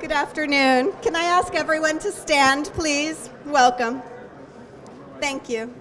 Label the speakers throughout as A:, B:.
A: Good afternoon. Can I ask everyone to stand, please? Welcome. Thank you.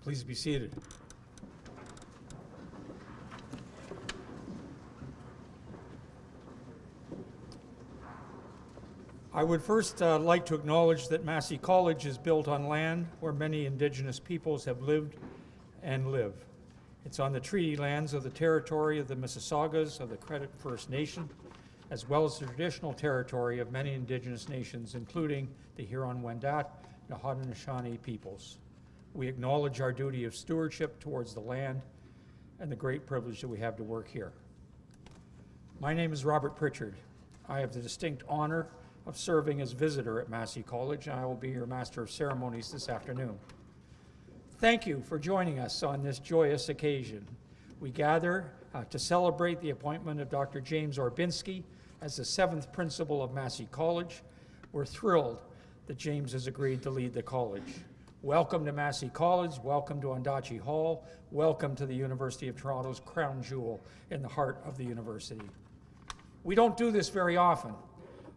B: Please be seated. I would first like to acknowledge that Massey College is built on land where many Indigenous peoples have lived and live. It's on the treaty lands of the territory of the Mississaugas of the Credit First Nation, as well as the traditional territory of many Indigenous nations, including the Huron-Wendat and Haudenosaunee peoples. We acknowledge our duty of stewardship towards the land and the great privilege that we have to work here. My name is Robert Prichard. I have the distinct honor of serving as visitor at Massey College, and I will be your Master of Ceremonies this afternoon. Thank you for joining us on this joyous occasion. We gather to celebrate the appointment of Dr. James Orbinski as the 7th Principal of Massey College. We're thrilled that James has agreed to lead the college. Welcome to Massey College, welcome to Ondaatje Hall, welcome to the University of Toronto's crown jewel in the heart of the university. We don't do this very often.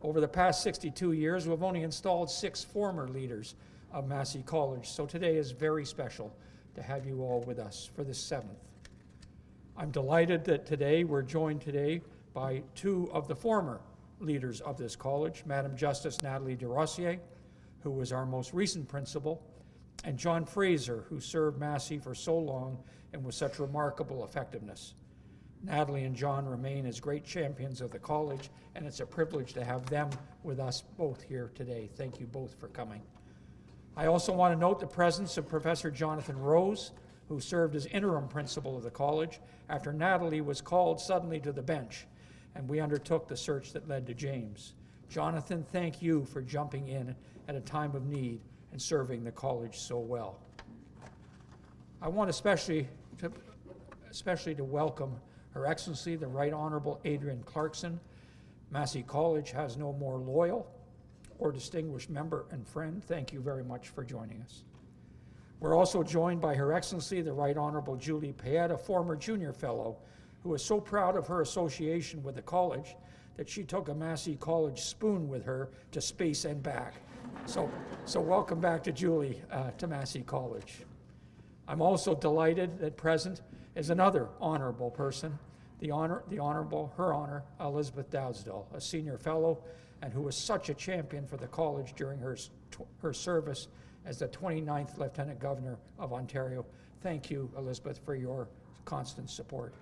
B: Over the past 62 years, we've only installed 6 former leaders of Massey College, so today is very special to have you all with us for this 7th. I'm delighted that today we're joined by 2 of the former leaders of this college, Madam Justice Nathalie Desrosiers, who was our most recent principal, and John Fraser, who served Massey for so long and with such remarkable effectiveness. Natalie and John remain as great champions of the college, and it's a privilege to have them with us both here today. Thank you both for coming. I also want to note the presence of Professor Jonathan Rose, who served as interim principal of the college after Natalie was called suddenly to the bench, and we undertook the search that led to James. Jonathan, thank you for jumping in at a time of need and serving the college so well. I want especially to welcome Her Excellency, the Right Honorable Adrienne Clarkson. Massey College has no more loyal or distinguished member and friend. Thank you very much for joining us. We're also joined by Her Excellency, the Right Honorable Julie Payette, a former junior fellow who is so proud of her association with the college that she took a Massey College spoon with her to space and back. So welcome back to Julie to Massey College. I'm also delighted that present is another honorable person, the Honorable, Her Honor, Elizabeth Dowdesdale, a senior fellow and who was such a champion for the college during her service as the 29th Lieutenant Governor of Ontario. Thank you, Elizabeth, for your constant support.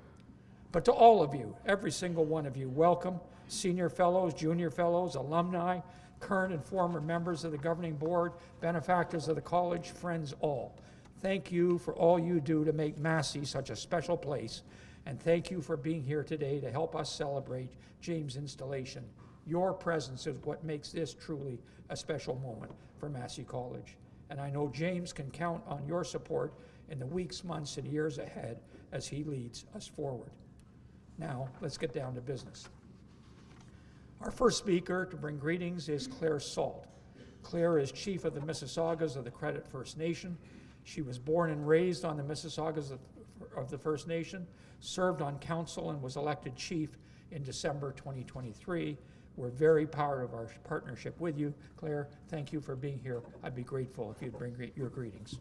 B: But to all of you, every single one of you, welcome, senior fellows, junior fellows, alumni, current and former members of the governing board, benefactors of the college, friends all. Thank you for all you do to make Massey such a special place, and thank you for being here today to help us celebrate James' installation. Your presence is what makes this truly a special moment for Massey College, and I know James can count on your support in the weeks, months, and years ahead as he leads us forward. Now, let's get down to business. Our first speaker to bring greetings is Claire Sault. Claire is chief of the Mississaugas of the Credit First Nation. She was born and raised on the Mississaugas of the First Nation, served on council, and was elected chief in December 2023. We're very proud of our partnership with you. Claire, thank you for being here. I'd be grateful if you'd bring your greetings.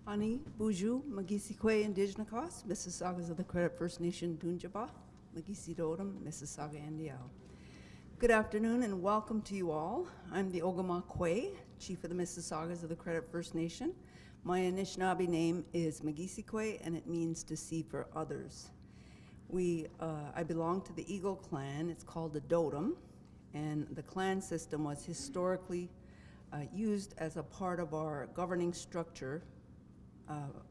C: Ani Buju, Magisikwe Indigenous, Mississaugas of the Credit First Nation, Dunjaba, Magisidotum, Mississauga Indiao. Good afternoon and welcome to you all. I'm the Ogama Kwe, Chief of the Mississaugas of the Credit First Nation. My Anishinaabe name is Magisikwe and it means to see for others. I belong to the Eagle clan. It's called the Dotem, and the clan system was historically used as a part of our governing structure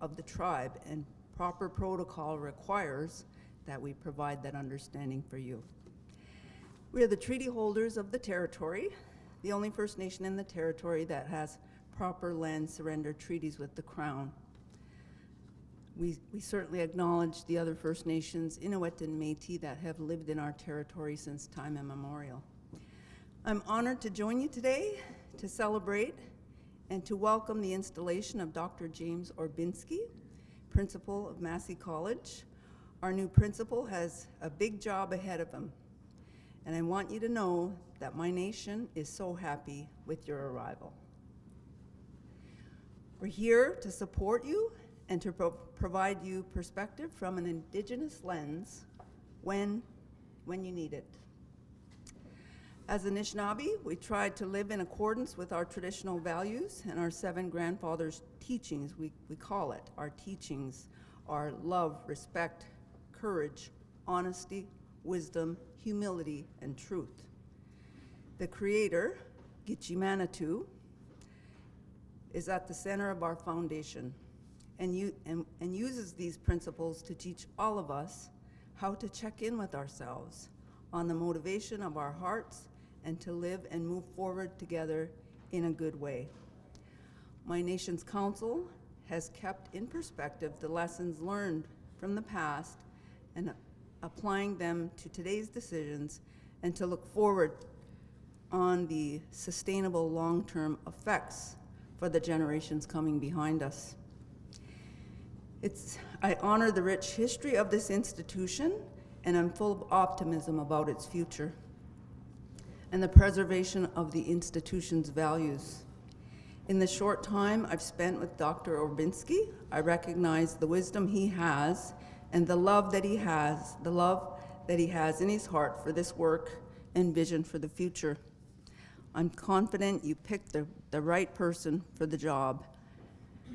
C: of the tribe, and proper protocol requires that we provide that understanding for you. We are the treaty holders of the territory, the only First Nation in the territory that has proper land surrender treaties with the Crown. We certainly acknowledge the other First Nations, Inuit and Métis, that have lived in our territory since time immemorial. I'm honored to join you today to celebrate and to welcome the installation of Dr. James Orbinski, Principal of Massey College. Our new principal has a big job ahead of him, and I want you to know that my nation is so happy with your arrival. We're here to support you and to provide you perspective from an Indigenous lens when you need it. As Anishinaabe, we tried to live in accordance with our traditional values and our 7 grandfathers' teachings. We call it. Our teachings are love, respect, courage, honesty, wisdom, humility, and truth. The Creator, Gitchimanitu, is at the center of our foundation and uses these principles to teach all of us how to check in with ourselves on the motivation of our hearts and to live and move forward together in a good way. My nation's council has kept in perspective the lessons learned from the past and applying them to today's decisions, and to look forward on the sustainable long-term effects for the generations coming behind us. I honor the rich history of this institution, and I'm full of optimism about its future and the preservation of the institution's values. In the short time I've spent with Dr. Orbinski, I recognize the wisdom he has and the love that he has in his heart for this work and vision for the future. I'm confident you picked the right person for the job,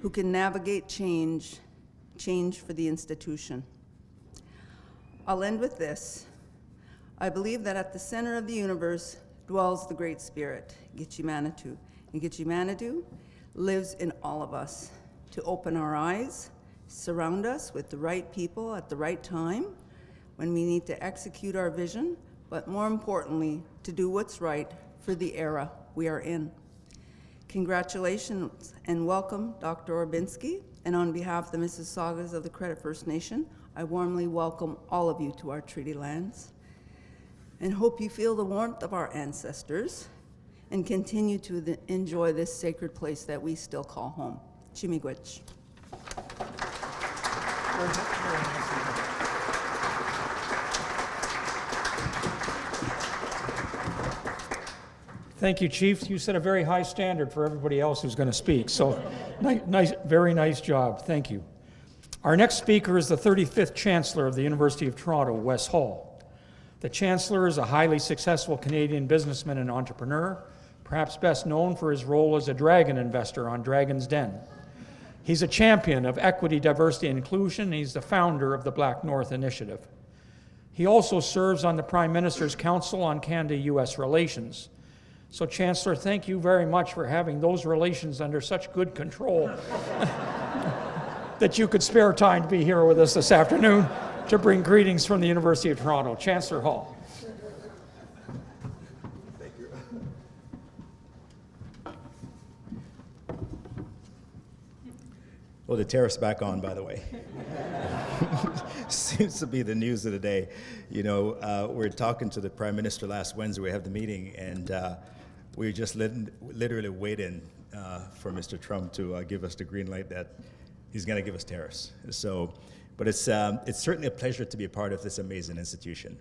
C: who can navigate change for the institution. I'll end with this. I believe that at the center of the universe dwells the Great Spirit, Gitchimanitu. And Gitchimanitu lives in all of us to open our eyes, surround us with the right people at the right time when we need to execute our vision, but more importantly, to do what's right for the era we are in. Congratulations and welcome, Dr. Orbinski, and on behalf of the Mississaugas of the Credit First Nation, I warmly welcome all of you to our treaty lands and hope you feel the warmth of our ancestors and continue to enjoy this sacred place that we still call home. Chimigwech.
B: Thank you, Chief. You set a very high standard for everybody else who's going to speak. So, nice, very nice job. Thank you. Our next speaker is the 35th Chancellor of the University of Toronto, Wes Hall. The Chancellor is a highly successful Canadian businessman and entrepreneur, perhaps best known for his role as a dragon investor on Dragon's Den. He's a champion of equity, diversity, and inclusion. He's the founder of the Black North Initiative. He also serves on the Prime Minister's Council on Canada-U.S. Relations. So, Chancellor, thank you very much for having those relations under such good control that you could spare time to be here with us this afternoon to bring greetings from the University of Toronto. Chancellor Hall.
D: Thank you. Well, the terrorist's back on, by the way. Seems to be the news of the day. You know, we're talking to the Prime Minister last Wednesday. We have the meeting, and we're just literally waiting for Mr. Trump to give us the green light that he's going to give us terrorists. So, but it's certainly a pleasure to be a part of this amazing institution.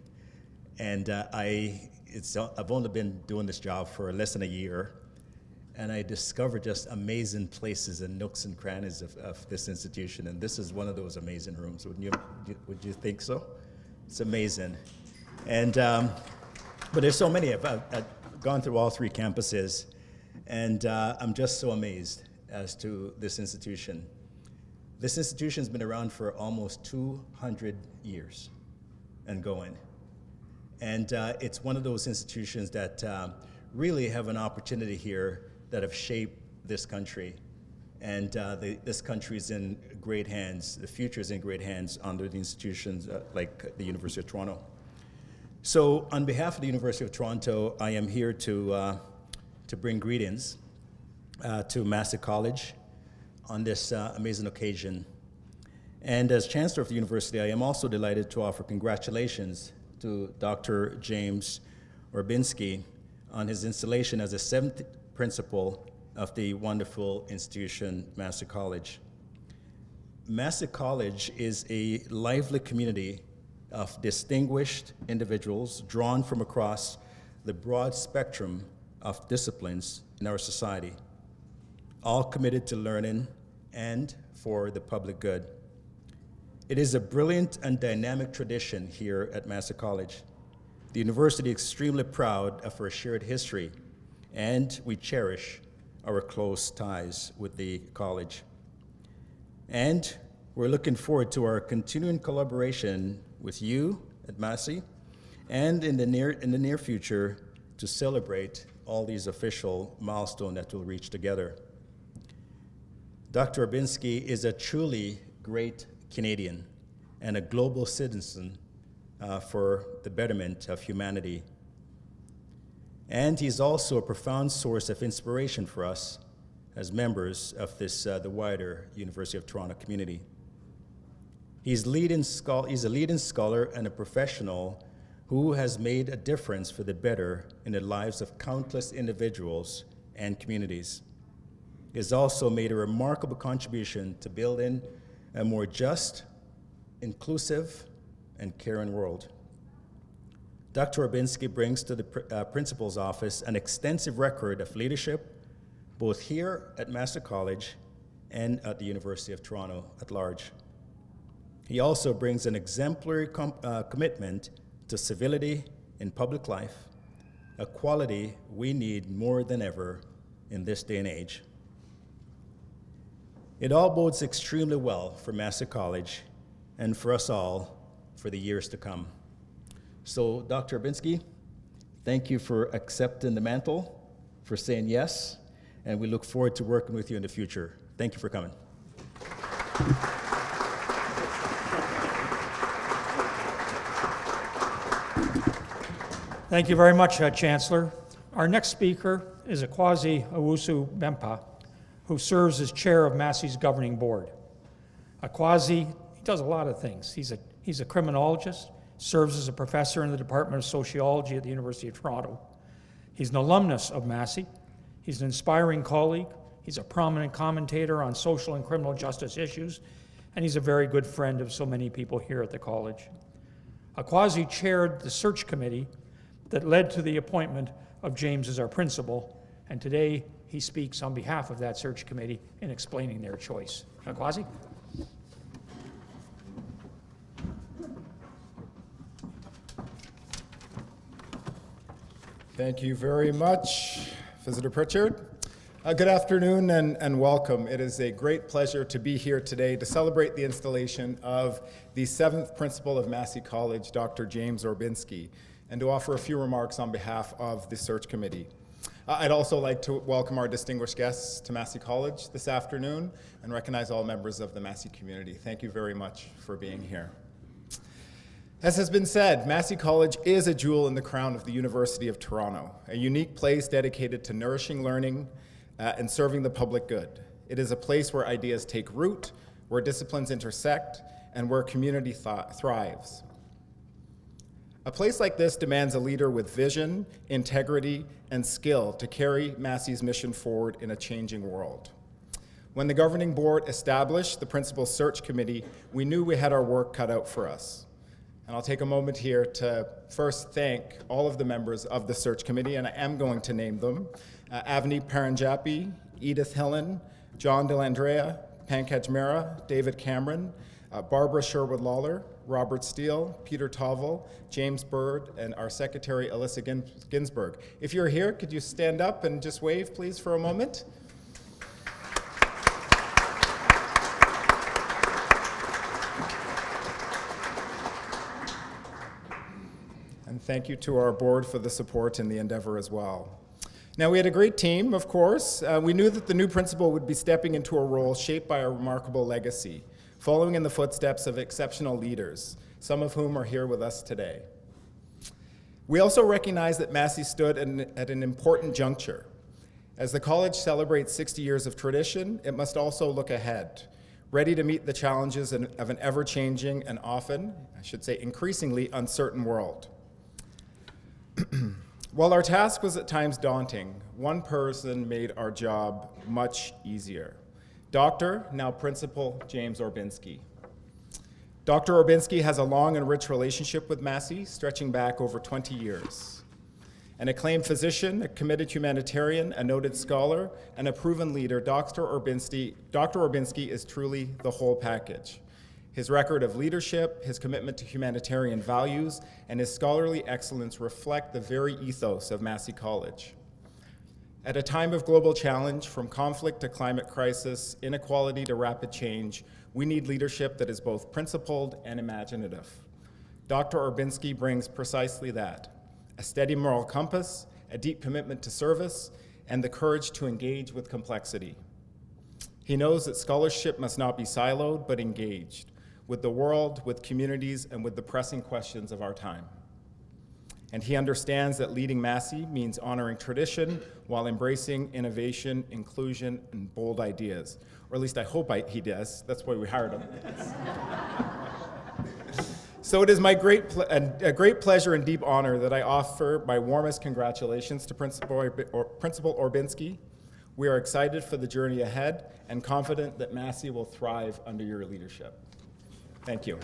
D: And I've only been doing this job for less than a year, and I discovered just amazing places and nooks and crannies of this institution, and this is one of those amazing rooms. Would you think so? It's amazing. And, but there's so many. I've gone through all 3 campuses, and I'm just so amazed as to this institution. This institution's been around for almost 200 years and going. And it's one of those institutions that really have an opportunity here that have shaped this country. And this country is in great hands. The future is in great hands under the institutions like the University of Toronto. So on behalf of the University of Toronto, I am here to bring greetings to Massey College on this amazing occasion. And as Chancellor of the University, I am also delighted to offer congratulations to Dr. James Orbinski on his installation as the 7th principal of the wonderful institution, Massey College. Massey College is a lively community of distinguished individuals drawn from across the broad spectrum of disciplines in our society, all committed to learning and for the public good. It is a brilliant and dynamic tradition here at Massey College. The university is extremely proud of our shared history, and we cherish our close ties with the college. And we're looking forward to our continuing collaboration with you at Massey, and in the near future to celebrate all these official milestones that we'll reach together. Dr. Orbinski is a truly great Canadian and a global citizen for the betterment of humanity. And he's also a profound source of inspiration for us as members of this, the wider University of Toronto community. He's a leading scholar and a professional who has made a difference for the better in the lives of countless individuals and communities. He has also made a remarkable contribution to building a more just, inclusive, and caring world. Dr. Orbinski brings to the Principal's Office an extensive record of leadership, both here at Massey College and at the University of Toronto at large. He also brings an exemplary commitment to civility in public life, a quality we need more than ever in this day and age. It all bodes extremely well for Massey College and for us all for the years to come. So, Dr. Orbinski, thank you for accepting the mantle, for saying yes, and we look forward to working with you in the future. Thank you for coming.
B: Thank you very much, Chancellor. Our next speaker is Owusu-Bempah, who serves as chair of Massey's governing board. He does a lot of things. He's a criminologist, serves as a professor in the Department of Sociology at the University of Toronto. He's an alumnus of Massey. He's an inspiring colleague. He's a prominent commentator on social and criminal justice issues, and he's a very good friend of so many people here at the college. Krawciw chaired the search committee that led to the appointment of James as our principal, and today he speaks on behalf of that search committee in explaining their choice. Krawciw?
E: Thank you very much, Visitor Prichard. Good afternoon and welcome. It is a great pleasure to be here today to celebrate the installation of the 7th Principal of Massey College, Dr. James Orbinski, and to offer a few remarks on behalf of the search committee. I'd also like to welcome our distinguished guests to Massey College this afternoon and recognize all members of the Massey community. Thank you very much for being here. As has been said, Massey College is a jewel in the crown of the University of Toronto, a unique place dedicated to nourishing learning and serving the public good. It is a place where ideas take root, where disciplines intersect, and where community thrives. A place like this demands a leader with vision, integrity, and skill to carry Massey's mission forward in a changing world. When the governing board established the Principal Search Committee, we knew we had our work cut out for us. And I'll take a moment here to first thank all of the members of the search committee, and I am going to name them. Avni Paranjapi, Edith Hillen, John Delandrea, Pankaj Mehra, David Cameron, Barbara Sherwood-Lawler, Robert Steele, Peter Tovel, James Bird, and our secretary, Alyssa Ginsberg. If you're here, could you stand up and just wave, please, for a moment? And thank you to our board for the support in the endeavor as well. Now, we had a great team, of course. We knew that the new principal would be stepping into a role shaped by a remarkable legacy, following in the footsteps of exceptional leaders, some of whom are here with us today. We also recognize that Massey stood at an important juncture. As the college celebrates 60 years of tradition, it must also look ahead, ready to meet the challenges of an ever-changing and often, I should say increasingly, uncertain world. While our task was at times daunting, one person made our job much easier. Dr., now Principal, James Orbinski. Dr. Orbinski has a long and rich relationship with Massey, stretching back over 20 years. An acclaimed physician, a committed humanitarian, a noted scholar, and a proven leader, Dr. Orbinski is truly the whole package. His record of leadership, his commitment to humanitarian values, and his scholarly excellence reflect the very ethos of Massey College. At a time of global challenge, from conflict to climate crisis, inequality to rapid change, we need leadership that is both principled and imaginative. Dr. Orbinski brings precisely that: a steady moral compass, a deep commitment to service, and the courage to engage with complexity. He knows that scholarship must not be siloed, but engaged, with the world, with communities, and with the pressing questions of our time. And he understands that leading Massey means honoring tradition while embracing innovation, inclusion, and bold ideas. Or at least I hope he does. That's why we hired him. So it is my great pleasure and deep honor that I offer my warmest congratulations to Principal Orbinski. We are excited for the journey ahead and confident that Massey will thrive under your leadership. Thank you.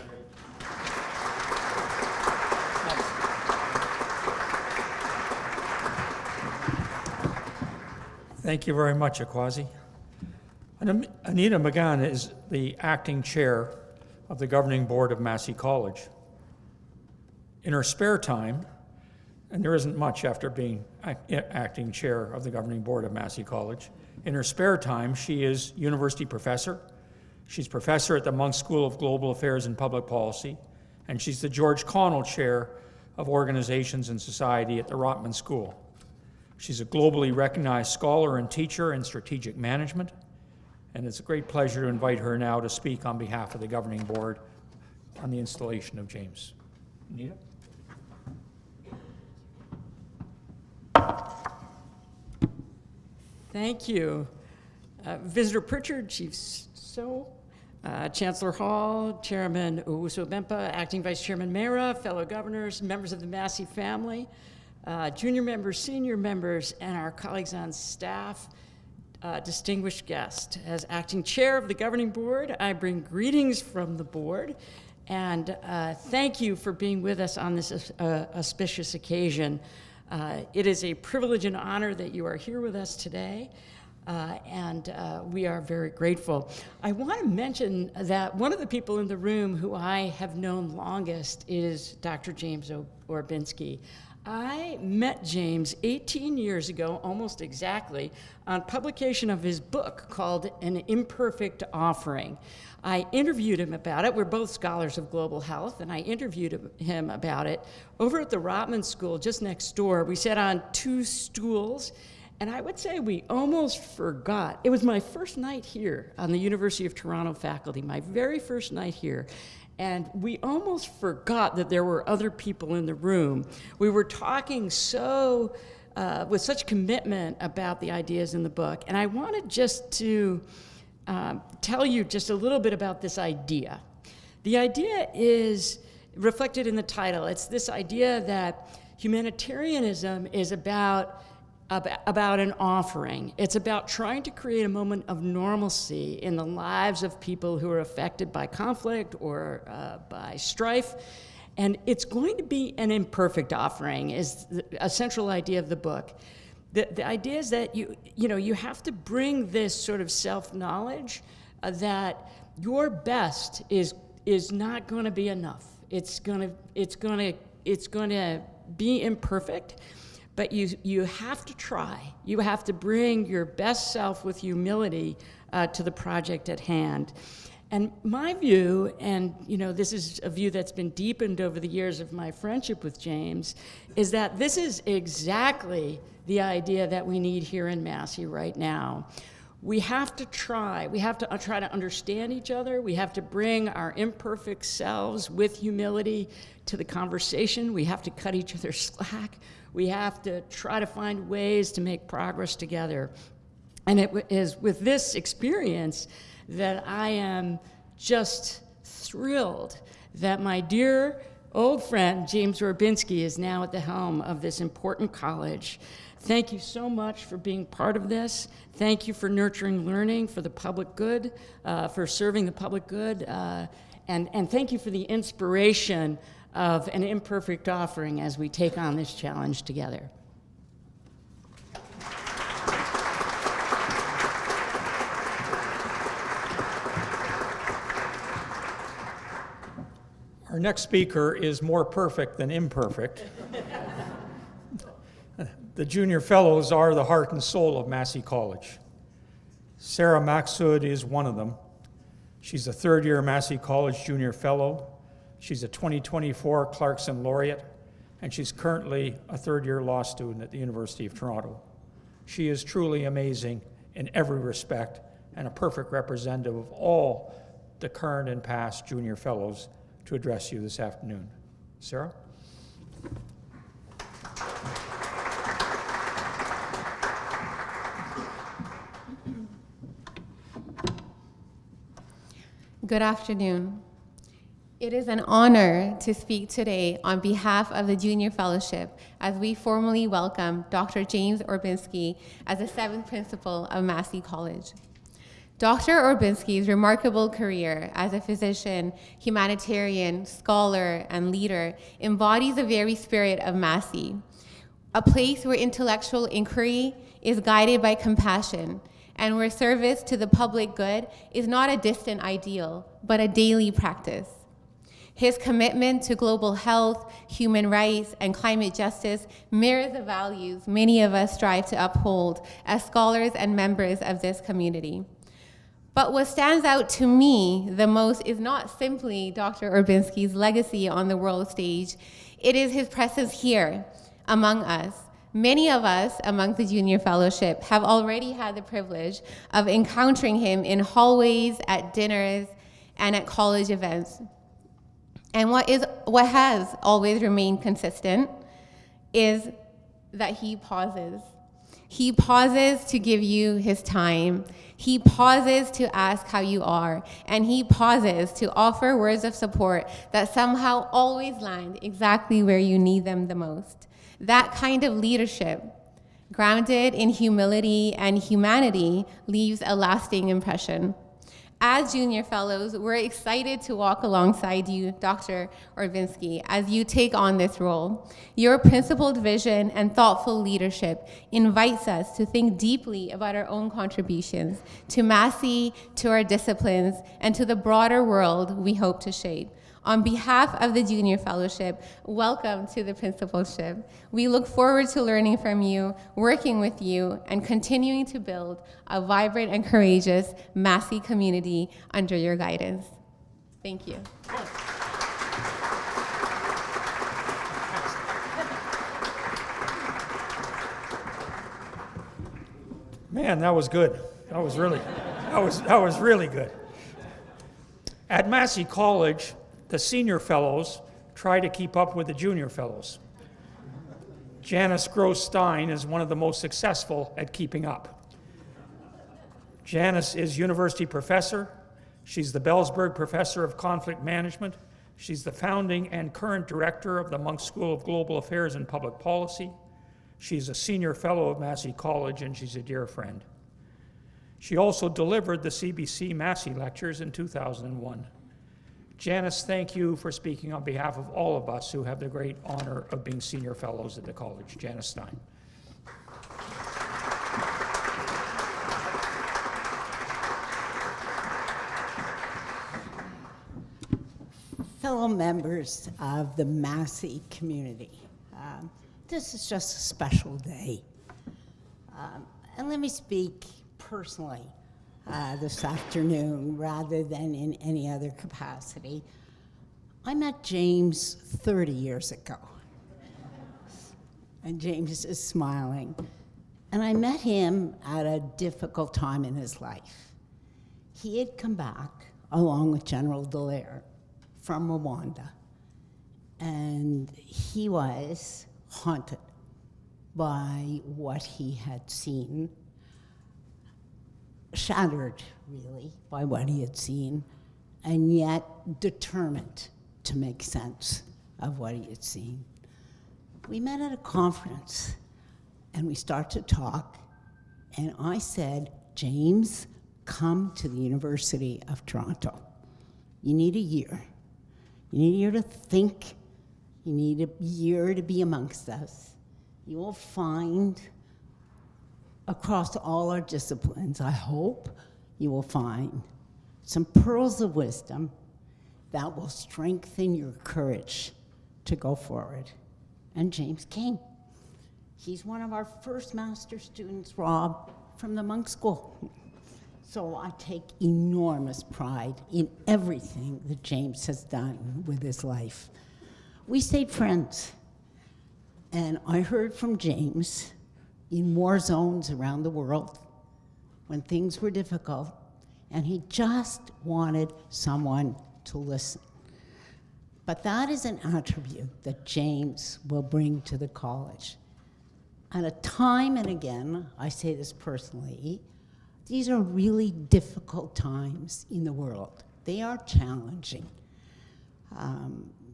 B: Thank you very much, Krawciw. Anita McGahan is the acting chair of the governing board of Massey College. In her spare time, and there isn't much after being acting chair of the governing board of Massey College, in her spare time, she is university professor. She's professor at the Monk School of Global Affairs and Public Policy, and she's the George Connell Chair of Organizations and Society at the Rotman School. She's a globally recognized scholar and teacher in strategic management, and it's a great pleasure to invite her now to speak on behalf of the governing board on the installation of James. Anita?
F: Thank you. Visitor Prichard, Chief Chancellor Hall, Chairman Owusu-Bempah, Acting Vice Chairman Mehra, fellow governors, members of the Massey family, junior members, senior members, and our colleagues on staff, distinguished guest. As acting chair of the governing board, I bring greetings from the board, and thank you for being with us on this auspicious occasion. It is a privilege and honor that you are here with us today. And we are very grateful. I want to mention that one of the people in the room who I have known longest is Dr. James Orbinski. I met James 18 years ago, almost exactly, on publication of his book called An Imperfect Offering. I interviewed him about it. We're both scholars of global health, and I interviewed him about it over at the Rotman School just next door. We sat on 2 stools, and I would say we almost forgot. It was my first night here on the University of Toronto faculty, my very first night here. And we almost forgot that there were other people in the room. We were talking so, with such commitment about the ideas in the book. And I wanted just to tell you just a little bit about this idea. The idea is reflected in the title. It's this idea that humanitarianism is about an offering. It's about trying to create a moment of normalcy in the lives of people who are affected by conflict or by strife. And it's going to be an imperfect offering is a central idea of the book. The idea is that you have to bring this sort of self-knowledge that your best is not going to be enough. It's going to be imperfect. But you have to try. You have to bring your best self with humility to the project at hand. And my view, and this is a view that's been deepened over the years of my friendship with James, is that this is exactly the idea that we need here in Massey right now. We have to try. We have to try to understand each other. We have to bring our imperfect selves with humility to the conversation. We have to cut each other slack. We have to try to find ways to make progress together. And it is with this experience that I am just thrilled that my dear old friend, James Orbinski, is now at the helm of this important college. Thank you so much for being part of this. Thank you for nurturing learning for the public good, for serving the public good, and thank you for the inspiration of an imperfect offering as we take on this challenge together.
B: Our next speaker is more perfect than imperfect. The junior fellows are the heart and soul of Massey College. Sarah Maxud is one of them. She's a third-year Massey College junior fellow. She's a 2024 Clarkson laureate, and she's currently a third-year law student at the University of Toronto. She is truly amazing in every respect and a perfect representative of all the current and past junior fellows to address you this afternoon. Sarah?
G: Good afternoon. It is an honor to speak today on behalf of the Junior Fellowship as we formally welcome Dr. James Orbinski as the 7th Principal of Massey College. Dr. Orbinski's remarkable career as a physician, humanitarian, scholar, and leader embodies the very spirit of Massey, a place where intellectual inquiry is guided by compassion and where service to the public good is not a distant ideal, but a daily practice. His commitment to global health, human rights, and climate justice mirrors the values many of us strive to uphold as scholars and members of this community. But what stands out to me the most is not simply Dr. Orbinski's legacy on the world stage, it is his presence here among us. Many of us among the Junior Fellowship have already had the privilege of encountering him in hallways, at dinners, and at college events. And what has always remained consistent is that he pauses. He pauses to give you his time. He pauses to ask how you are. And he pauses to offer words of support that somehow always land exactly where you need them the most. That kind of leadership, grounded in humility and humanity, leaves a lasting impression. As Junior Fellows, we're excited to walk alongside you, Dr. Orbinski, as you take on this role. Your principled vision and thoughtful leadership invites us to think deeply about our own contributions to Massey, to our disciplines, and to the broader world we hope to shape. On behalf of the Junior Fellowship, welcome to the Principalship. We look forward to learning from you, working with you, and continuing to build a vibrant and courageous Massey community under your guidance. Thank you.
B: Man, that was good. That was really good. At Massey College, the senior fellows try to keep up with the junior fellows. Janice Stein is one of the most successful at keeping up. Janice is university professor. She's the Bellsberg Professor of Conflict Management. She's the founding and current director of the Munk School of Global Affairs and Public Policy. She's a senior fellow of Massey College, and she's a dear friend. She also delivered the CBC Massey Lectures in 2001. Janice, thank you for speaking on behalf of all of us who have the great honor of being senior fellows at the college. Janice Stein.
H: Fellow members of the Massey community, this is just a special day. And let me speak personally this afternoon rather than in any other capacity. I met James 30 years ago. And James is smiling. And I met him at a difficult time in his life. He had come back along with General Dallaire from Rwanda. And he was haunted by what he had seen, shattered, really, by what he had seen, and yet determined to make sense of what he had seen. We met at a conference, and we started to talk, and I said, James, come to the University of Toronto. You need a year. You need a year to think. You need a year to be amongst us. You will find across all our disciplines, I hope, you will find some pearls of wisdom that will strengthen your courage to go forward. And James came. He's one of our first master students, Rob, from the Munk School. So I take enormous pride in everything that James has done with his life. We stayed friends, and I heard from James in war zones around the world when things were difficult, and he just wanted someone to listen. But that is an attribute that James will bring to the college. And a time and again, I say this personally, these are really difficult times in the world. They are challenging.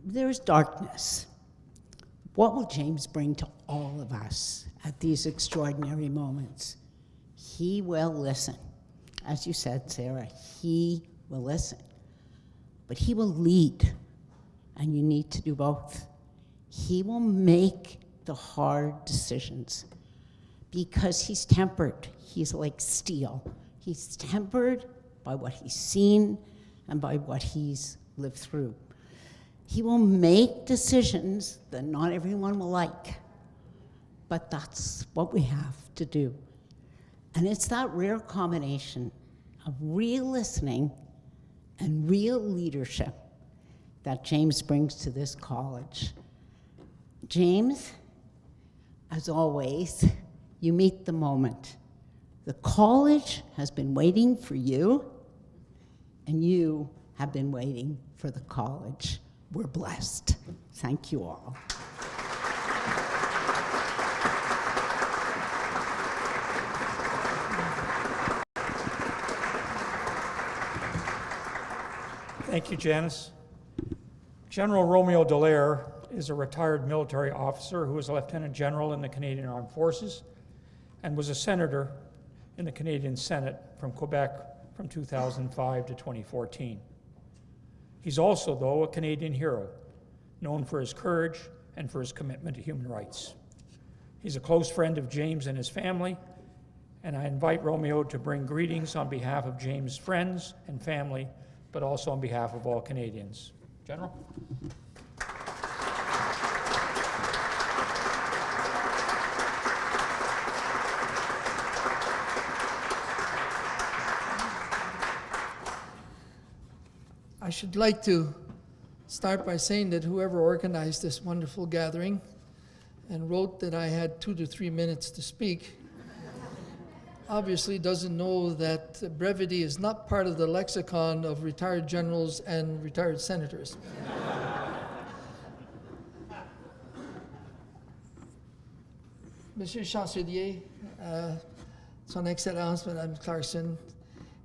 H: There's darkness. What will James bring to all of us at these extraordinary moments? He will listen. As you said, Sarah, he will listen. But he will lead, and you need to do both. He will make the hard decisions because he's tempered. He's like steel. He's tempered by what he's seen and by what he's lived through. He will make decisions that not everyone will like, but that's what we have to do. And it's that rare combination of real listening and real leadership that James brings to this college. James, as always, you meet the moment. The college has been waiting for you, and you have been waiting for the college. We're blessed. Thank you all.
B: Thank you, Janice. General Romeo Dallaire is a retired military officer who was a lieutenant general in the Canadian Armed Forces and was a senator in the Canadian Senate from Quebec from 2005 to 2014. He's also, though, a Canadian hero, known for his courage and for his commitment to human rights. He's a close friend of James and his family, and I invite Romeo to bring greetings on behalf of James' friends and family, but also on behalf of all Canadians. General.
I: I should like to start by saying that whoever organized this wonderful gathering and wrote that I had 2 to 3 minutes to speak obviously doesn't know that brevity is not part of the lexicon of retired generals and retired senators. Monsieur le Chancelier, Son Excellence, Madame Clarkson,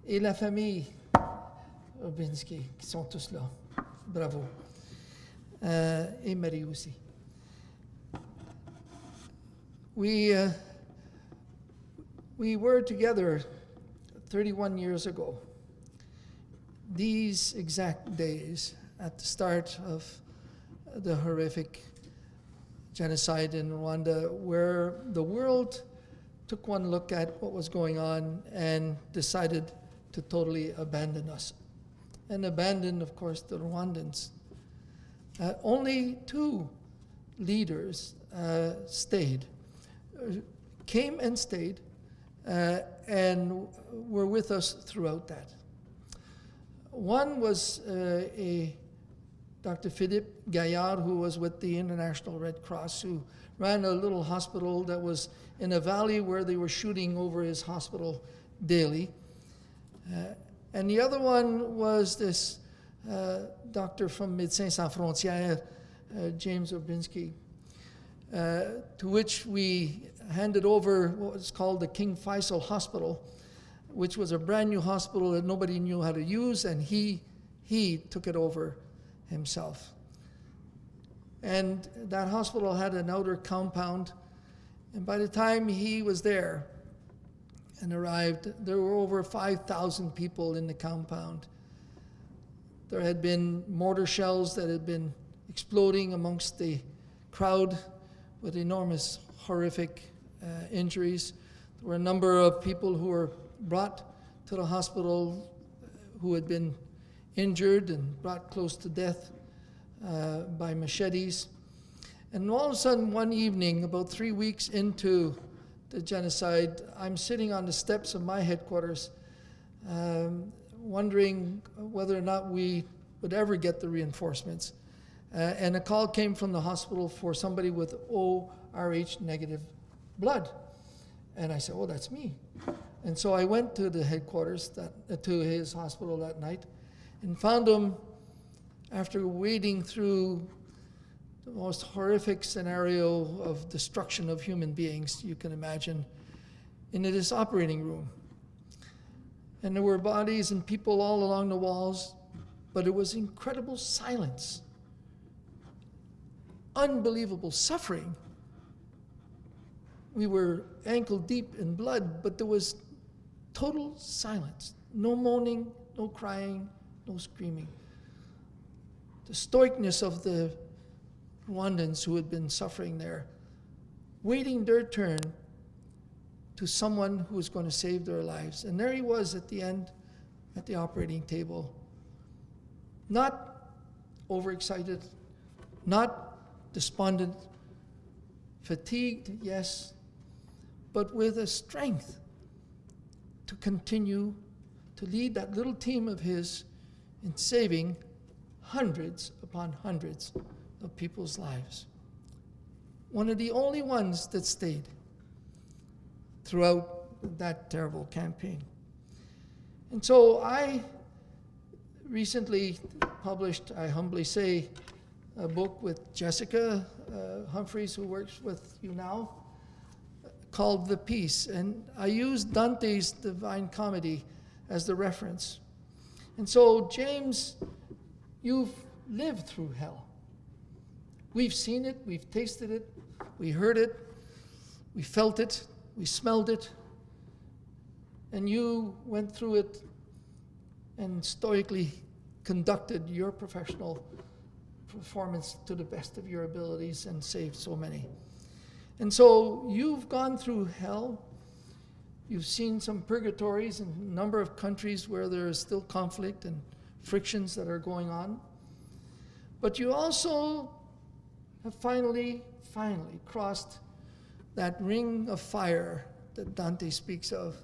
I: et la famille Orbinski, qui sont tous là. Bravo. Et Marie aussi. We were together 31 years ago. These exact days at the start of the horrific genocide in Rwanda, where the world took one look at what was going on and decided to totally abandon us. And abandon, of course, the Rwandans. Only 2 leaders stayed, came and stayed, and were with us throughout that. One was Dr. Philippe Gaillard, who was with the International Red Cross, who ran a little hospital that was in a valley where they were shooting over his hospital daily. And the other one was this doctor from Médecins Sans Frontières, James Orbinski, to which we handed over what was called the King Faisal Hospital, which was a brand new hospital that nobody knew how to use, and he took it over himself. And that hospital had an outer compound, and by the time he was there and arrived, there were over 5,000 people in the compound. There had been mortar shells that had been exploding amongst the crowd with enormous, horrific injuries. There were a number of people who were brought to the hospital who had been injured and brought close to death by machetes. And all of a sudden, one evening, about 3 weeks into the genocide, I'm sitting on the steps of my headquarters, wondering whether or not we would ever get the reinforcements. And a call came from the hospital for somebody with ORH negative blood. And I said, oh, that's me. And so I went to the headquarters, to his hospital that night, and found him, after wading through the most horrific scenario of destruction of human beings you can imagine, into this operating room. And there were bodies and people all along the walls, but it was incredible silence, unbelievable suffering. We were ankle deep in blood, but there was total silence. No moaning, no crying, no screaming. The stoicness of the Rwandans who had been suffering there, waiting their turn to someone who was going to save their lives. And there he was at the end, at the operating table, not overexcited, not despondent, fatigued, yes, but with a strength to continue to lead that little team of his in saving hundreds upon hundreds of people's lives. One of the only ones that stayed throughout that terrible campaign. And so I recently published, I humbly say, a book with Jessica Humphreys, who works with you now, called The Peace. And I used Dante's Divine Comedy as the reference. And so, James, you've lived through hell. We've seen it, we've tasted it, we heard it, we felt it, we smelled it, and you went through it and stoically conducted your professional performance to the best of your abilities and saved so many. And so you've gone through hell. You've seen some purgatories in a number of countries where there is still conflict and frictions that are going on. But you also have finally crossed that ring of fire that Dante speaks of,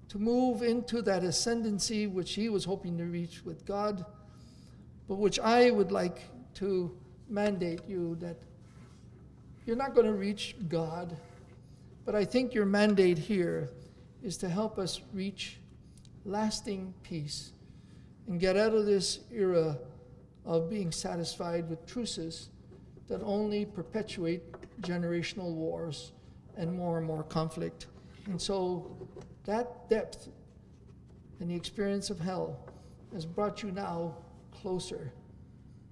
I: to move into that ascendancy which he was hoping to reach with God, but which I would like to mandate you that you're not going to reach God, but I think your mandate here is to help us reach lasting peace and get out of this era of being satisfied with truces that only perpetuate generational wars and more conflict. And so that depth and the experience of hell has brought you now closer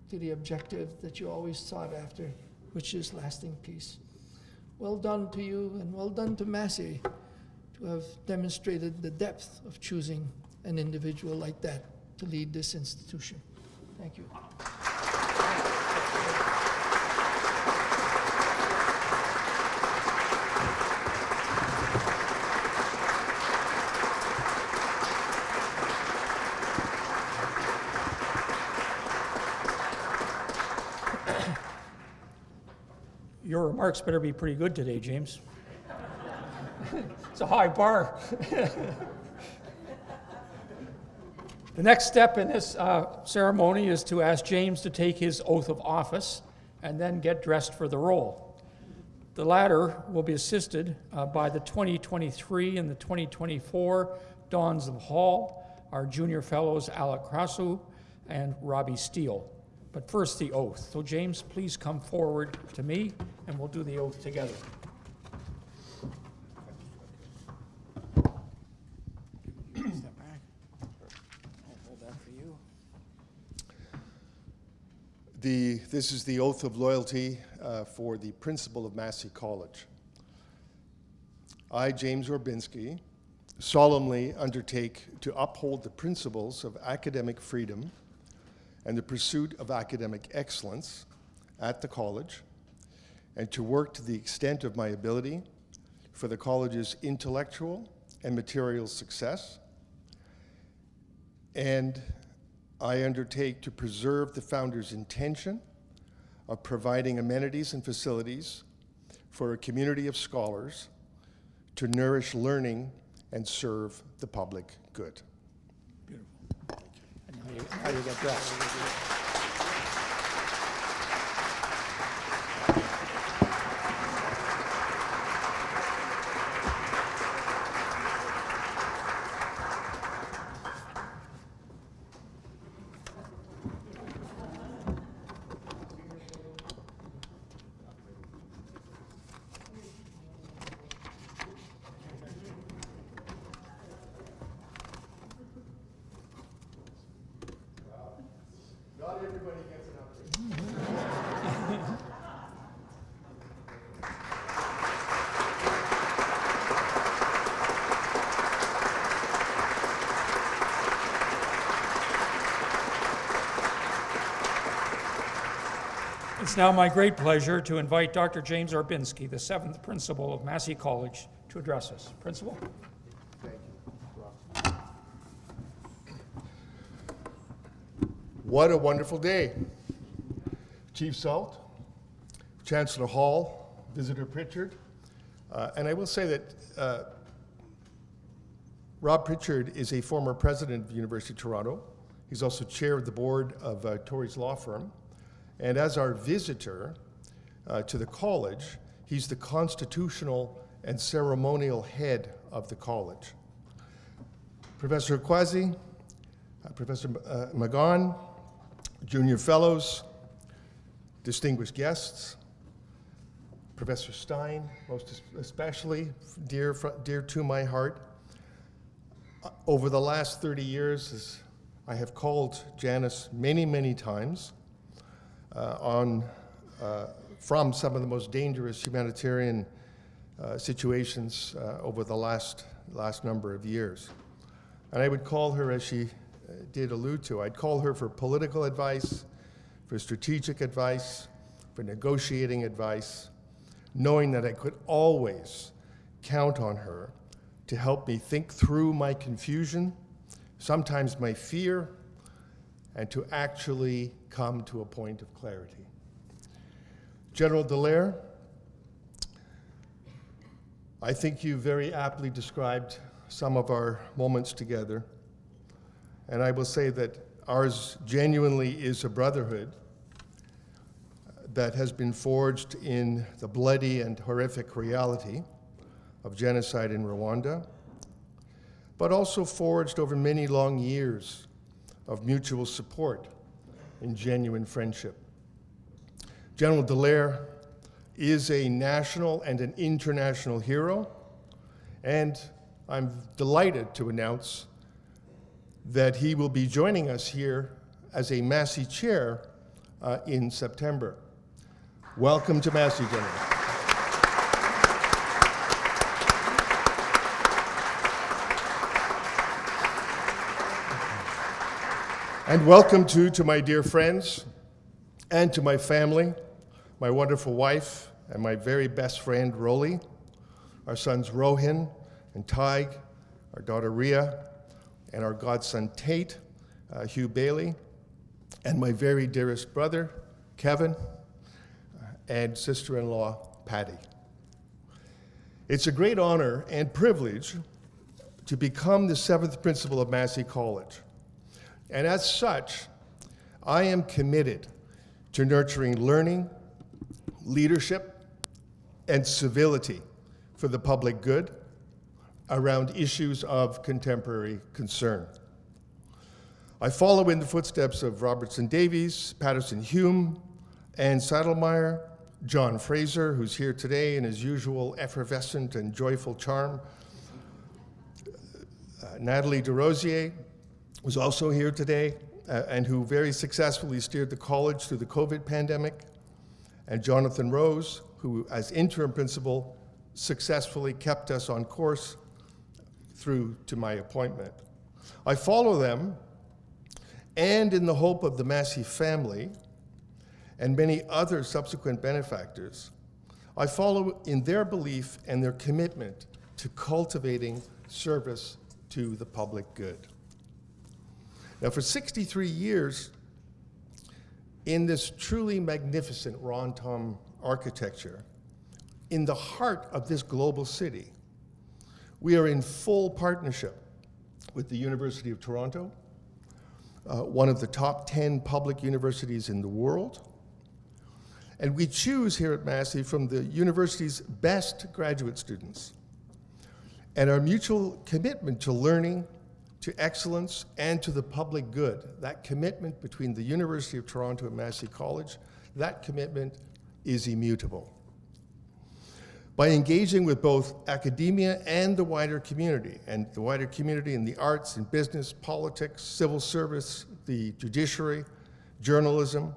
I: to the objective that you always sought after, which is lasting peace. Well done to you, and well done to Massey to have demonstrated the depth of choosing an individual like that to lead this institution. Thank you.
B: Your remarks better be pretty good today, James. It's a high bar. The next step in this ceremony is to ask James to take his oath of office and then get dressed for the role. The latter will be assisted by the 2023 and the 2024 Dons of Hall, our junior fellows Alec Krawciw and Robbie Steele. But first, the oath. So James, please come forward to me, and we'll do the oath together. Step back. I'll hold that for you.
J: This is the oath of loyalty for the Principal of Massey College. I, James Orbinski, solemnly undertake to uphold the principles of academic freedom and the pursuit of academic excellence at the college, and to work to the extent of my ability for the college's intellectual and material success. And I undertake to preserve the founder's intention of providing amenities and facilities for a community of scholars to nourish learning and serve the public good.
B: How you get dressed.
J: Not everybody gets it up there.
B: It's now my great pleasure to invite Dr. James Orbinski, the 7th Principal of Massey College, to address us. Principal?
J: Thank you. What a wonderful day. Chief Sault, Chancellor Hall, Visitor Prichard, and I will say that Rob Prichard is a former president of the University of Toronto. He's also chair of the board of Tory's law firm. And as our visitor to the college, he's the constitutional and ceremonial head of the college. Professor Krawciw, Professor McGahan, junior fellows, distinguished guests, Professor Stein, most especially dear to my heart. Over the last 30 years, as I have called Janice many, many times, from some of the most dangerous humanitarian situations over the last number of years. And I would call her, as she did allude to, I'd call her for political advice, for strategic advice, for negotiating advice, knowing that I could always count on her to help me think through my confusion, sometimes my fear, and to actually come to a point of clarity. General Dallaire, I think you very aptly described some of our moments together, and I will say that ours genuinely is a brotherhood that has been forged in the bloody and horrific reality of genocide in Rwanda, but also forged over many long years of mutual support and genuine friendship. General Dallaire is a national and an international hero, and I'm delighted to announce that he will be joining us here as a Massey Chair in September. Welcome to Massey, General. And welcome to my dear friends and to my family, my wonderful wife and my very best friend, Rolie, our sons Rohin and Taidgh, our daughter Riya, and our godson Tate Hew-Bailey, and my very dearest brother, Kevin, and sister-in-law, Patti. It's a great honor and privilege to become the 7th Principal of Massey College. And as such, I am committed to nurturing learning, leadership, and civility for the public good around issues of contemporary concern. I follow in the footsteps of Robertson Davies, Patterson Hume, Anne Saddlemeyer, John Fraser, who's here today in his usual effervescent and joyful charm, Natalie DeRosier, who's also here today, and who very successfully steered the college through the COVID pandemic, and Jonathan Rose, who as interim principal successfully kept us on course through to my appointment. I follow them, and in the hope of the Massey family and many other subsequent benefactors, I follow in their belief and their commitment to cultivating service to the public good. Now, for 63 years, in this truly magnificent Ron-Tom architecture, in the heart of this global city, we are in full partnership with the University of Toronto, one of the top 10 public universities in the world. And we choose here at Massey from the university's best graduate students. And our mutual commitment to learning, to excellence, and to the public good, that commitment between the University of Toronto and Massey College, that commitment is immutable. By engaging with both academia and the wider community, and the wider community in the arts and business, politics, civil service, the judiciary, journalism,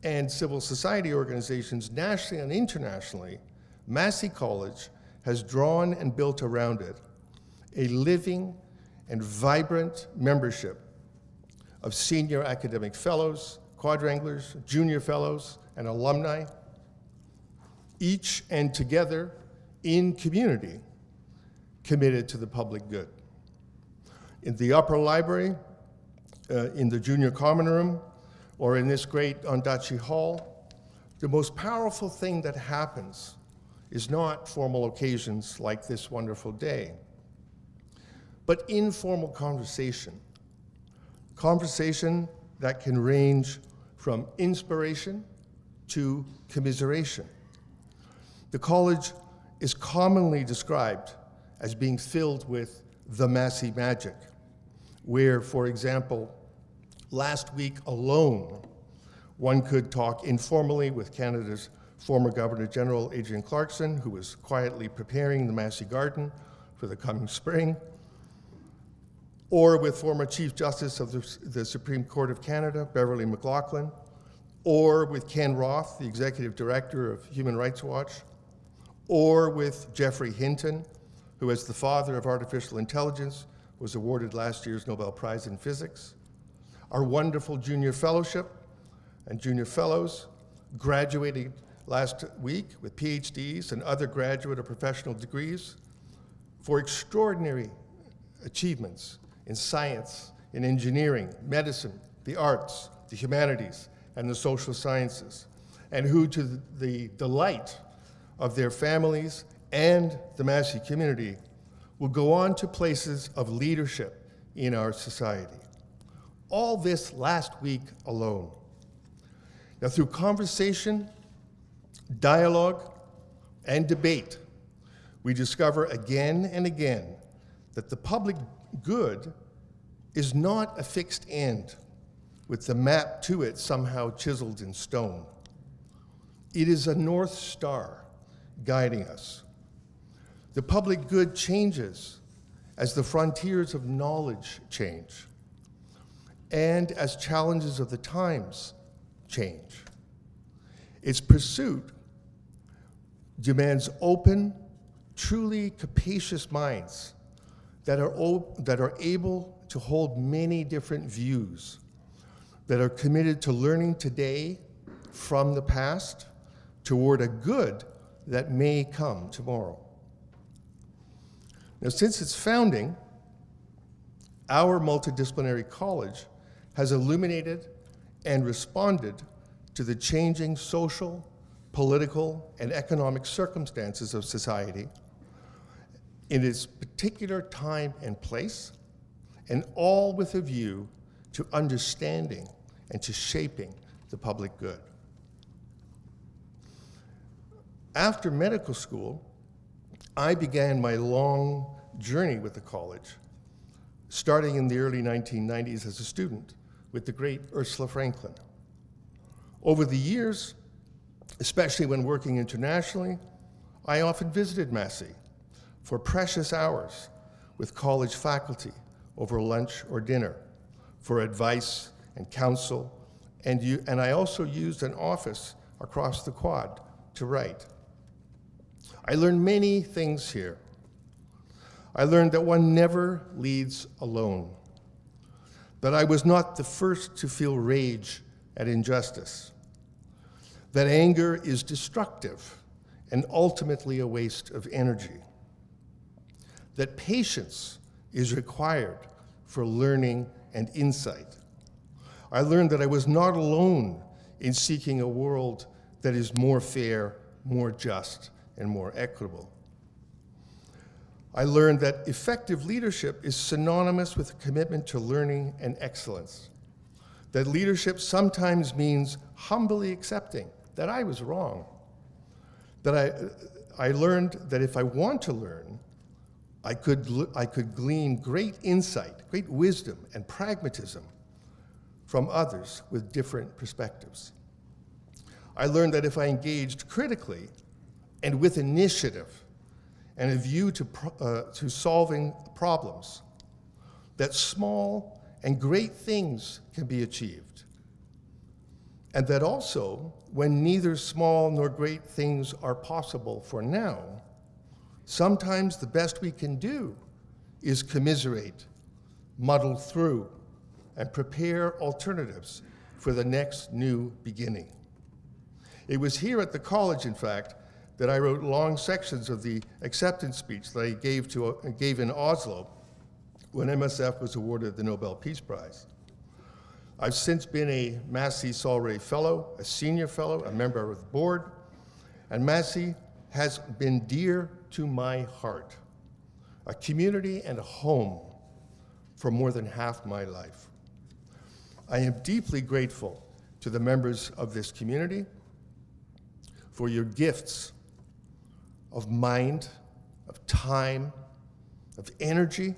J: and civil society organizations nationally and internationally, Massey College has drawn and built around it a living and vibrant membership of senior academic fellows, quadranglers, junior fellows, and alumni, each and together in community, committed to the public good. In the upper library, in the junior common room, or in this great Ondaatje Hall, the most powerful thing that happens is not formal occasions like this wonderful day, but informal conversation. Conversation that can range from inspiration to commiseration. The college is commonly described as being filled with the Massey magic, where, for example, last week alone, one could talk informally with Canada's former Governor General Adrian Clarkson, who was quietly preparing the Massey Garden for the coming spring, or with former Chief Justice of the Supreme Court of Canada, Beverly McLaughlin, or with Ken Roth, the Executive Director of Human Rights Watch, or with Geoffrey Hinton, who as the father of artificial intelligence was awarded last year's Nobel Prize in Physics. Our wonderful junior fellowship and junior fellows graduated last week with PhDs and other graduate or professional degrees for extraordinary achievements in science, in engineering, medicine, the arts, the humanities, and the social sciences, and who, to the delight of their families and the Massey community, will go on to places of leadership in our society. All this last week alone. Now, through conversation, dialogue, and debate, we discover again and again that the public good is not a fixed end with the map to it somehow chiseled in stone. It is a North Star guiding us. The public good changes as the frontiers of knowledge change and as challenges of the times change. Its pursuit demands open, truly capacious minds that are able to hold many different views, that are committed to learning today from the past toward a good that may come tomorrow. Now, since its founding, our multidisciplinary college has illuminated and responded to the changing social, political, and economic circumstances of society in its particular time and place, and all with a view to understanding and to shaping the public good. After medical school, I began my long journey with the college, starting in the early 1990s as a student with the great Ursula Franklin. Over the years, especially when working internationally, I often visited Massey for precious hours with college faculty over lunch or dinner for advice and counsel, and I also used an office across the quad to write. I learned many things here. I learned that one never leads alone, that I was not the first to feel rage at injustice, that anger is destructive and ultimately a waste of energy, that patience is required for learning and insight. I learned that I was not alone in seeking a world that is more fair, more just, and more equitable. I learned that effective leadership is synonymous with a commitment to learning and excellence, that leadership sometimes means humbly accepting that I was wrong, that I learned that if I want to learn, I could glean great insight, great wisdom, and pragmatism from others with different perspectives. I learned that if I engaged critically and with initiative and a view to solving problems, that small and great things can be achieved. And that also, when neither small nor great things are possible for now, sometimes the best we can do is commiserate, muddle through, and prepare alternatives for the next new beginning. It was here at the college, in fact, that I wrote long sections of the acceptance speech that I gave in Oslo when MSF was awarded the Nobel Peace Prize. I've since been a Massey Solray Fellow, a Senior Fellow, a member of the board, and Massey has been dear to my heart, a community and a home for more than half my life. I am deeply grateful to the members of this community for your gifts of mind, of time, of energy,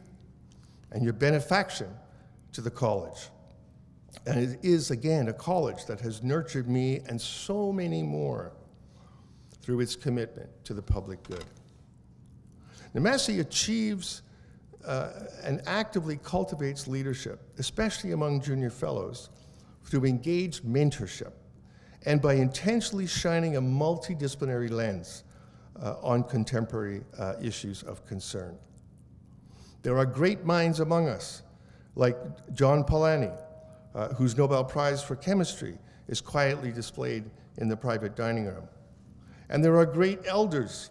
J: and your benefaction to the college. And it is, again, a college that has nurtured me and so many more through its commitment to the public good. Now, Massey achieves and actively cultivates leadership, especially among junior fellows, through engaged mentorship and by intentionally shining a multidisciplinary lens on contemporary issues of concern. There are great minds among us, like John Polanyi, whose Nobel Prize for Chemistry is quietly displayed in the private dining room. And there are great elders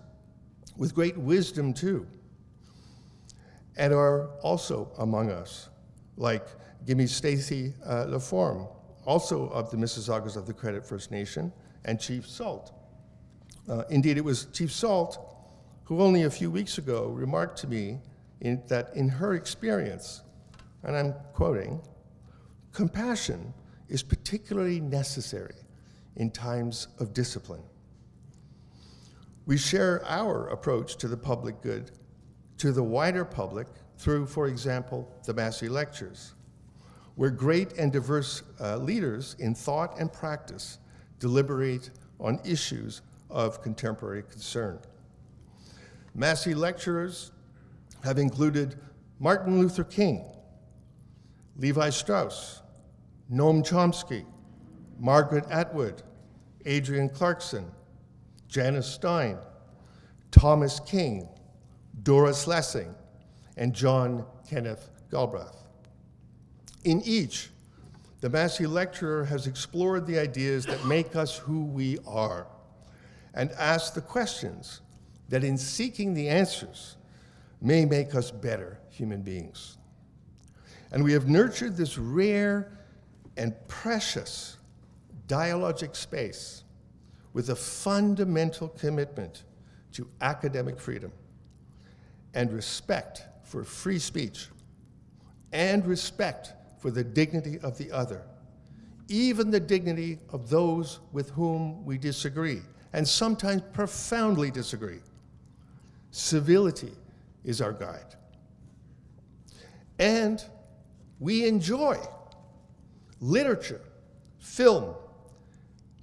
J: with great wisdom too, and are also among us, like Gimme Stacy Laforme, also of the Mississaugas of the Credit First Nation, and Chief Sault. Indeed, it was Chief Sault who only a few weeks ago remarked to me that in her experience, and I'm quoting, compassion is particularly necessary in times of discipline. We share our approach to the public good to the wider public through, for example, the Massey Lectures, where great and diverse leaders in thought and practice deliberate on issues of contemporary concern. Massey lecturers have included Martin Luther King, Levi Strauss, Noam Chomsky, Margaret Atwood, Adrienne Clarkson, Janice Stein, Thomas King, Doris Lessing, and John Kenneth Galbraith. In each, the Massey lecturer has explored the ideas that make us who we are and asked the questions that in seeking the answers may make us better human beings. And we have nurtured this rare and precious dialogic space with a fundamental commitment to academic freedom and respect for free speech and respect for the dignity of the other, even the dignity of those with whom we disagree, and sometimes profoundly disagree. Civility is our guide. And we enjoy literature, film,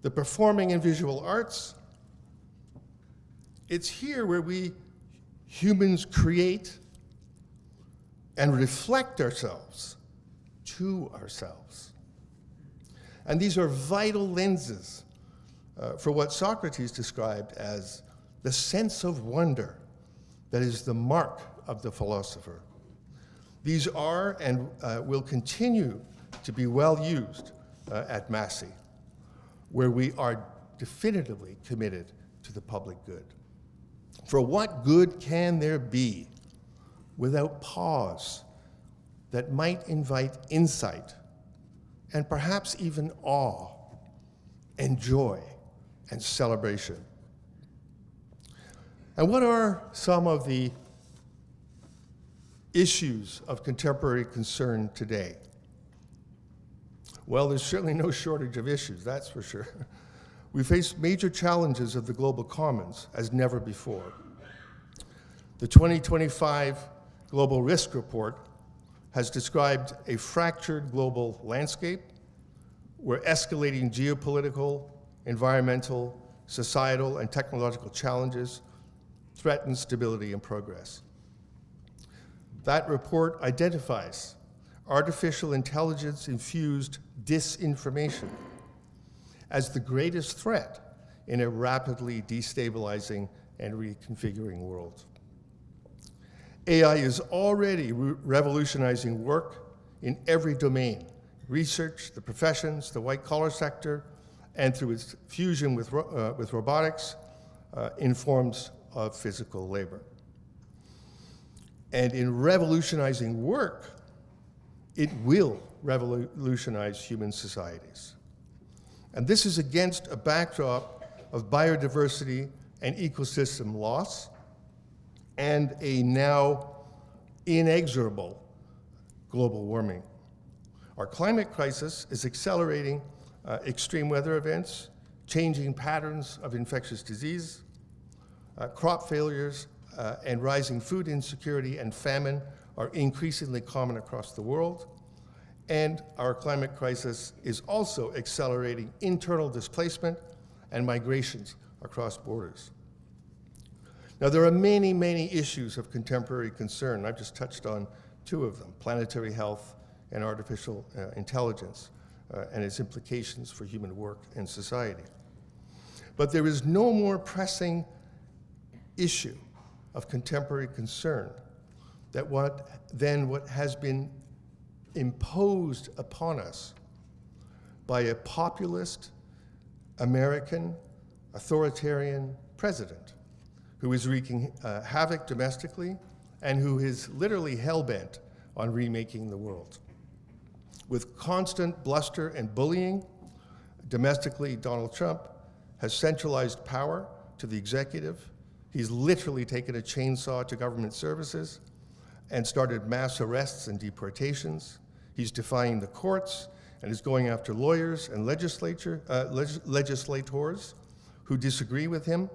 J: the performing and visual arts. It's here where we humans create and reflect ourselves to ourselves. And these are vital lenses for what Socrates described as the sense of wonder that is the mark of the philosopher. These are and will continue to be well used at Massey, where we are definitively committed to the public good. For what good can there be without pause that might invite insight and perhaps even awe and joy and celebration? And what are some of the issues of contemporary concern today? Well, there's certainly no shortage of issues, that's for sure. We face major challenges of the global commons as never before. The 2025 Global Risk Report has described a fractured global landscape where escalating geopolitical, environmental, societal, and technological challenges threaten stability and progress. That report identifies artificial intelligence-infused disinformation as the greatest threat in a rapidly destabilizing and reconfiguring world. AI is already revolutionizing work in every domain: research, the professions, the white-collar sector, and through its fusion with robotics, in forms of physical labor. And in revolutionizing work, it will revolutionize human societies. And this is against a backdrop of biodiversity and ecosystem loss and a now inexorable global warming. Our climate crisis is accelerating extreme weather events, changing patterns of infectious disease, crop failures, and rising food insecurity and famine are increasingly common across the world. And our climate crisis is also accelerating internal displacement and migrations across borders. Now, there are many, many issues of contemporary concern. I've just touched on two of them: planetary health and artificial intelligence and its implications for human work and society. But there is no more pressing issue of contemporary concern than what has been imposed upon us by a populist American authoritarian president who is wreaking havoc domestically and who is literally hell-bent on remaking the world. With constant bluster and bullying, domestically, Donald Trump has centralized power to the executive. He's literally taken a chainsaw to government services and started mass arrests and deportations. He's defying the courts and is going after lawyers and legislators who disagree with him.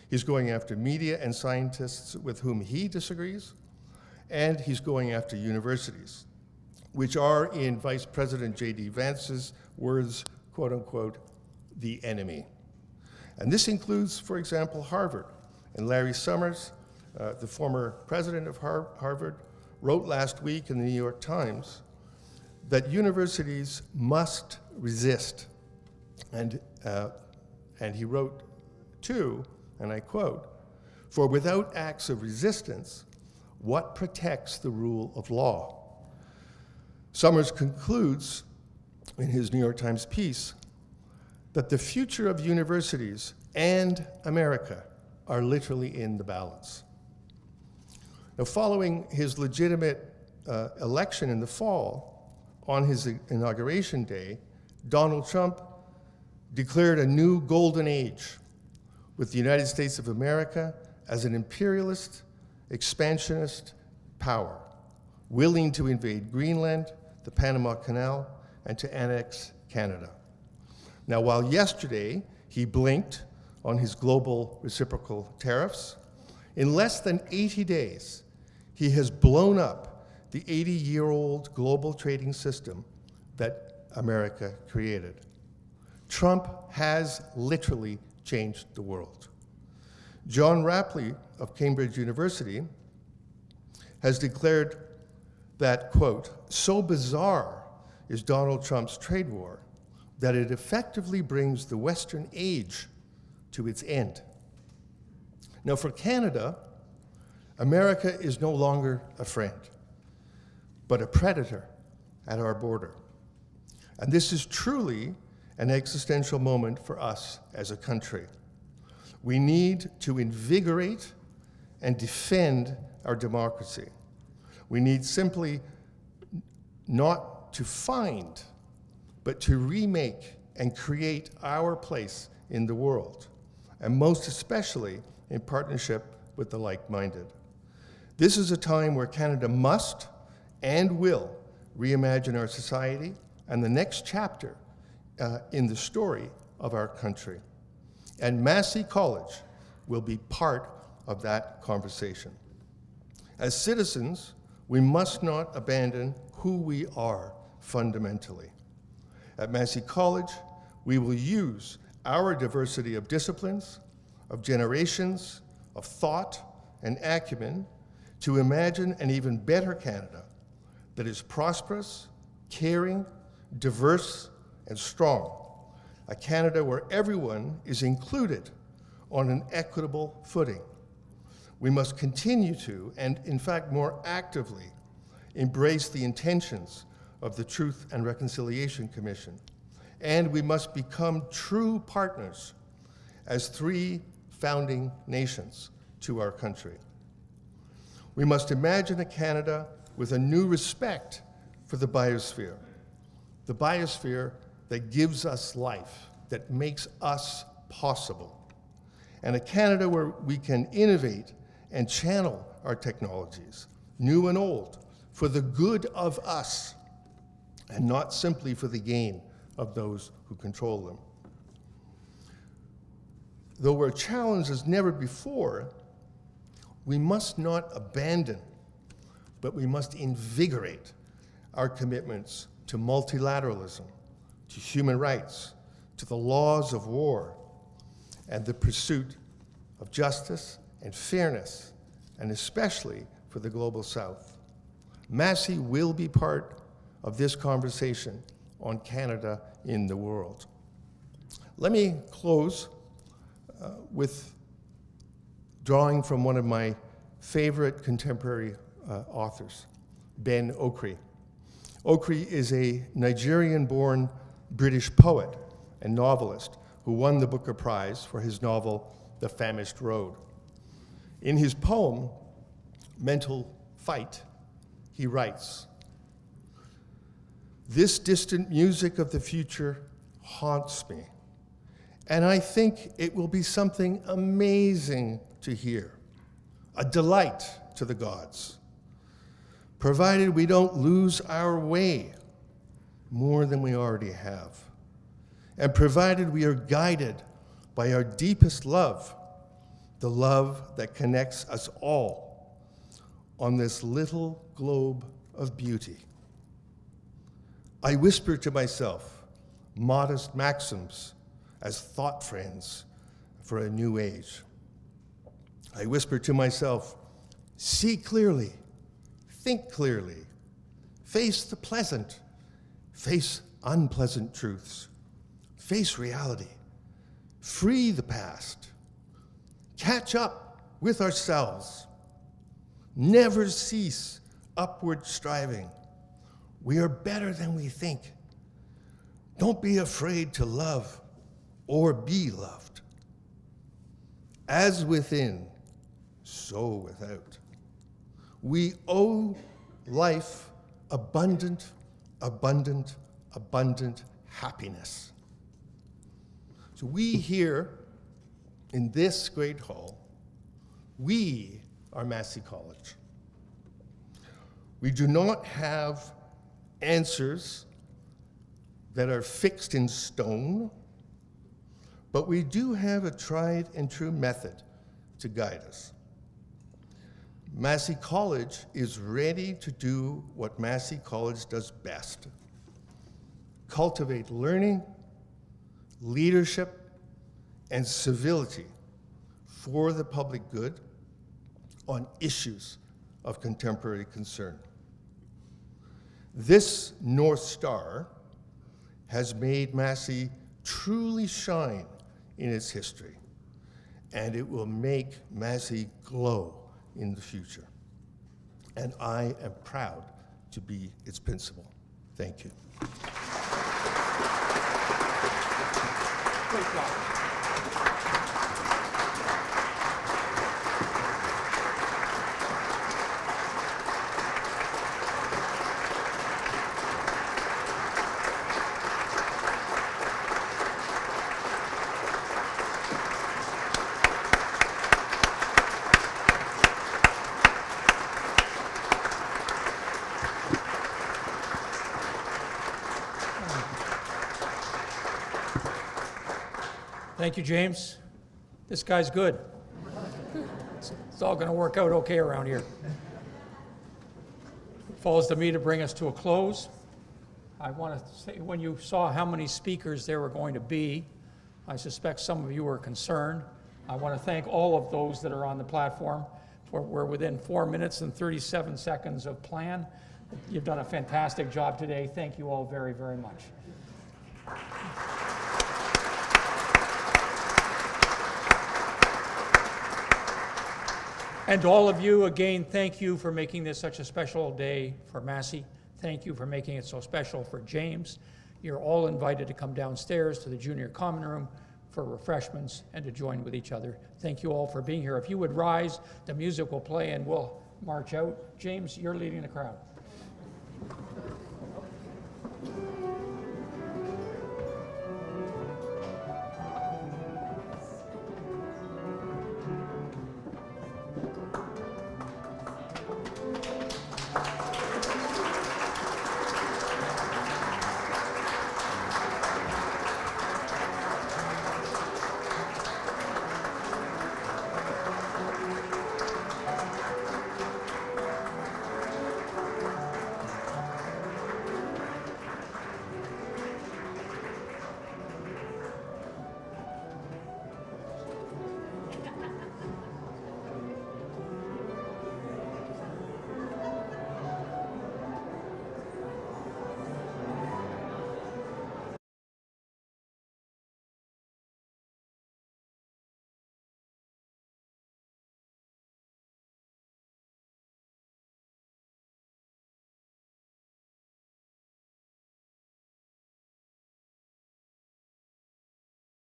J: He's going after media and scientists with whom he disagrees. And he's going after universities, which are, in Vice President J.D. Vance's words, quote unquote, the enemy. And this includes, for example, Harvard. And Larry Summers, the former president of Harvard, wrote last week in the New York Times that universities must resist. And he wrote too, and I quote, "For without acts of resistance, what protects the rule of law?" Summers concludes in his New York Times piece that the future of universities and America are literally in the balance. Now, following his legitimate election in the fall, on his inauguration day, Donald Trump declared a new golden age with the United States of America as an imperialist, expansionist power, willing to invade Greenland, the Panama Canal, and to annex Canada. Now, while yesterday he blinked on his global reciprocal tariffs, in less than 80 days, he has blown up the 80-year-old global trading system that America created. Trump has literally changed the world. John Rapley of Cambridge University has declared that, quote, "So bizarre is Donald Trump's trade war that it effectively brings the Western age to its end." Now, for Canada, America is no longer a friend, but a predator at our border. And this is truly an existential moment for us as a country. We need to invigorate and defend our democracy. We need simply not to find, but to remake and create our place in the world, and most especially in partnership with the like-minded. This is a time where Canada must and will reimagine our society and the next chapter in the story of our country. And Massey College will be part of that conversation. As citizens, we must not abandon who we are fundamentally. At Massey College, we will use our diversity of disciplines, of generations, of thought and acumen to imagine an even better Canada that is prosperous, caring, diverse, and strong. A Canada where everyone is included on an equitable footing. We must continue to, and in fact more actively, embrace the intentions of the Truth and Reconciliation Commission. And we must become true partners as three founding nations to our country. We must imagine a Canada with a new respect for the biosphere that gives us life, that makes us possible, and a Canada where we can innovate and channel our technologies, new and old, for the good of us, and not simply for the gain of those who control them. Though we're challenged as never before, we must not abandon, but we must invigorate our commitments to multilateralism, to human rights, to the laws of war, and the pursuit of justice and fairness, and especially for the Global South. Massey will be part of this conversation on Canada in the world. Let me close with drawing from one of my favorite contemporary authors, Ben Okri. Okri is a Nigerian-born British poet and novelist who won the Booker Prize for his novel, The Famished Road. In his poem, Mental Fight, he writes, This distant music of the future haunts me, and I think it will be something amazing to hear, a delight to the gods, provided we don't lose our way more than we already have, and provided we are guided by our deepest love, the love that connects us all on this little globe of beauty. I whisper to myself modest maxims as thought friends for a new age. I whisper to myself, see clearly, think clearly, face the pleasant, face unpleasant truths, face reality, free the past, catch up with ourselves, never cease upward striving. We are better than we think. Don't be afraid to love or be loved. As within, so without. We owe life abundant, abundant, abundant happiness. So we here in this great hall, we are Massey College. We do not have answers that are fixed in stone, but we do have a tried and true method to guide us. Massey College is ready to do what Massey College does best: cultivate learning, leadership, and civility for the public good on issues of contemporary concern. This North Star has made Massey truly shine in its history, and it will make Massey glow in the future. And I am proud to be its principal. Thank you.
B: Great job. Thank you, James. This guy's good. It's all going to work out okay around here. It falls to me to bring us to a close. I want to say, when you saw how many speakers there were going to be, I suspect some of you were concerned. I want to thank all of those that are on the platform. We're within 4 minutes and 37 seconds of plan. You've done a fantastic job today. Thank you all very, very much. And to all of you, again, thank you for making this such a special day for Massey. Thank you for making it so special for James. You're all invited to come downstairs to the junior common room for refreshments and to join with each other. Thank you all for being here. If you would rise, the music will play and we'll march out. James, you're leading the crowd.